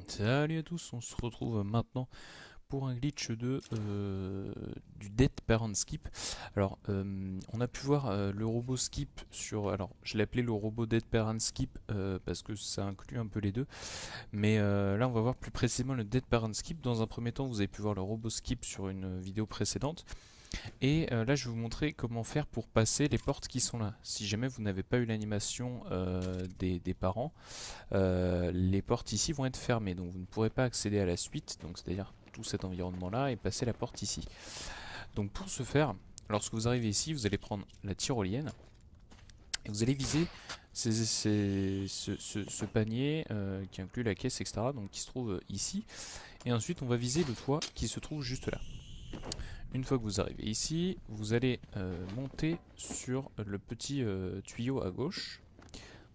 Salut à tous, on se retrouve maintenant pour un glitch du Dead Parent Skip. Alors, on a pu voir le robot Skip sur... Alors, je l'ai appelé le robot Dead Parent Skip parce que ça inclut un peu les deux. Mais là, on va voir plus précisément le Dead Parent Skip. Dans un premier temps, vous avez pu voir le robot Skip sur une vidéo précédente. Et là, je vais vous montrer comment faire pour passer les portes qui sont là. Si jamais vous n'avez pas eu l'animation des parents, les portes ici vont être fermées, donc vous ne pourrez pas accéder à la suite, donc c'est-à-dire tout cet environnement-là, et passer la porte ici. Donc pour ce faire, lorsque vous arrivez ici, vous allez prendre la tyrolienne, et vous allez viser ce panier qui inclut la caisse, etc., donc qui se trouve ici, et ensuite on va viser le toit qui se trouve juste là. Une fois que vous arrivez ici, vous allez monter sur le petit tuyau à gauche.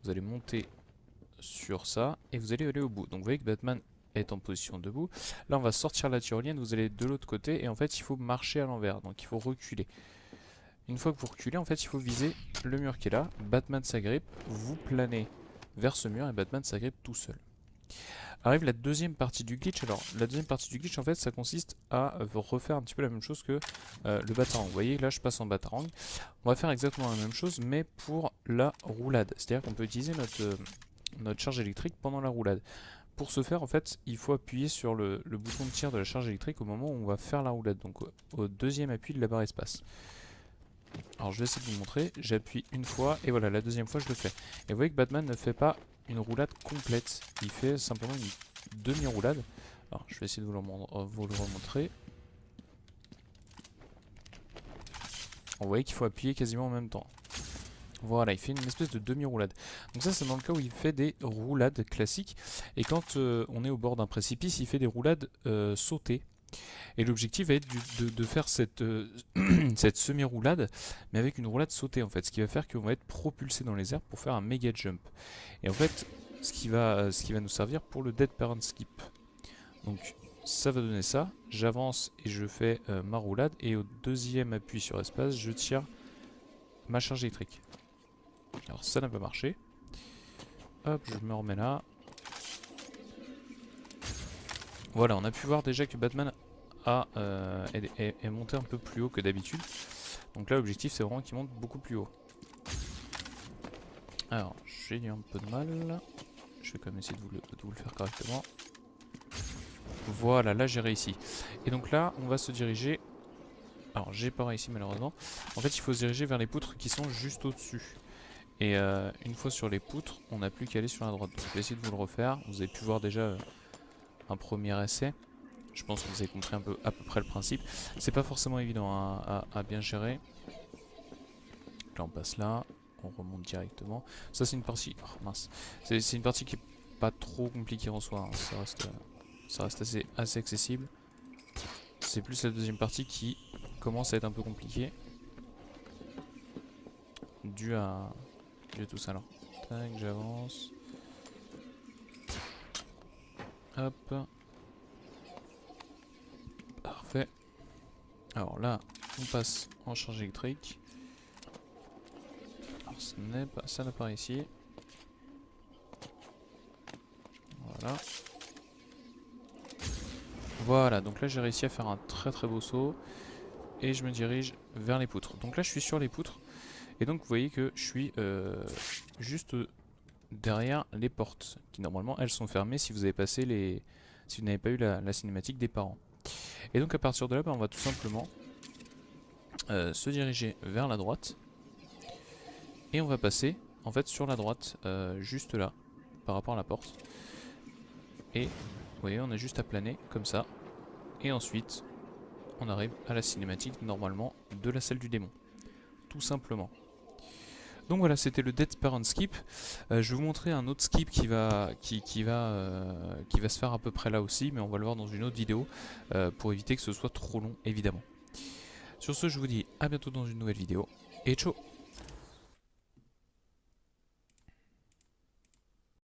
Vous allez monter sur ça et vous allez aller au bout. Donc vous voyez que Batman est en position debout. Là on va sortir la tyrolienne, vous allez de l'autre côté et en fait il faut marcher à l'envers, donc il faut reculer. Une fois que vous reculez, en fait il faut viser le mur qui est là. Batman s'agrippe, vous planez vers ce mur et Batman s'agrippe tout seul. Arrive la deuxième partie du glitch. Alors la deuxième partie du glitch en fait ça consiste à refaire un petit peu la même chose que le batarang. Vous voyez là je passe en batarang. On va faire exactement la même chose mais pour la roulade. C'est-à-dire qu'on peut utiliser notre charge électrique pendant la roulade. Pour ce faire en fait il faut appuyer sur le bouton de tir de la charge électrique au moment où on va faire la roulade. Donc au deuxième appui de la barre espace. Alors je vais essayer de vous montrer. J'appuie une fois et voilà la deuxième fois je le fais. Et vous voyez que Batman ne fait pas une roulade complète, il fait simplement une demi-roulade. Alors je vais essayer de vous le remontrer. Vous voyez qu'il faut appuyer quasiment en même temps. Voilà, il fait une espèce de demi-roulade. Donc ça c'est dans le cas où il fait des roulades classiques. Et quand on est au bord d'un précipice, il fait des roulades sautées. Et l'objectif va être de faire cette, cette semi-roulade, mais avec une roulade sautée en fait. Ce qui va faire qu'on va être propulsé dans les airs pour faire un méga jump. Et en fait, ce qui va nous servir pour le Dead Parent Skip. Donc ça va donner ça. J'avance et je fais ma roulade. Et au deuxième appui sur espace, je tire ma charge électrique. Alors ça n'a pas marché. Hop, je me remets là. Voilà, on a pu voir déjà que Batman est monté un peu plus haut que d'habitude. Donc là l'objectif c'est vraiment qu'il monte beaucoup plus haut. Alors j'ai eu un peu de mal. Je vais quand même essayer de vous le faire correctement. Voilà, là j'ai réussi. Et donc là on va se diriger. Alors j'ai pas réussi malheureusement. En fait il faut se diriger vers les poutres qui sont juste au-dessus. Et une fois sur les poutres, on n'a plus qu'à aller sur la droite. Donc je vais essayer de vous le refaire. Vous avez pu voir déjà un premier essai. Je pense que vous avez compris un peu, à peu près le principe. C'est pas forcément évident à bien gérer. Là on passe là, on remonte directement. Ça c'est une partie... Oh, mince. C'est une partie qui est pas trop compliquée en soi. Hein. Ça reste assez accessible. C'est plus la deuxième partie qui commence à être un peu compliquée. Dû à tout ça là. Tac, j'avance. Hop. Parfait. Alors là, on passe en charge électrique. Alors ça n'a pas réussi. Voilà. Voilà, donc là j'ai réussi à faire un très beau saut. Et je me dirige vers les poutres. Donc là je suis sur les poutres. Et donc vous voyez que je suis juste derrière les portes. Qui normalement elles sont fermées si vous avez passé les... si vous n'avez pas eu la cinématique des parents. Et donc à partir de là, on va tout simplement se diriger vers la droite. Et on va passer en fait sur la droite, juste là, par rapport à la porte. Et vous voyez, on a juste à planer comme ça. Et ensuite, on arrive à la cinématique normalement de la salle du démon. Tout simplement. Donc voilà, c'était le Dead Parent Skip. Je vais vous montrer un autre skip qui va se faire à peu près là aussi, mais on va le voir dans une autre vidéo pour éviter que ce soit trop long, évidemment. Sur ce, je vous dis à bientôt dans une nouvelle vidéo et ciao.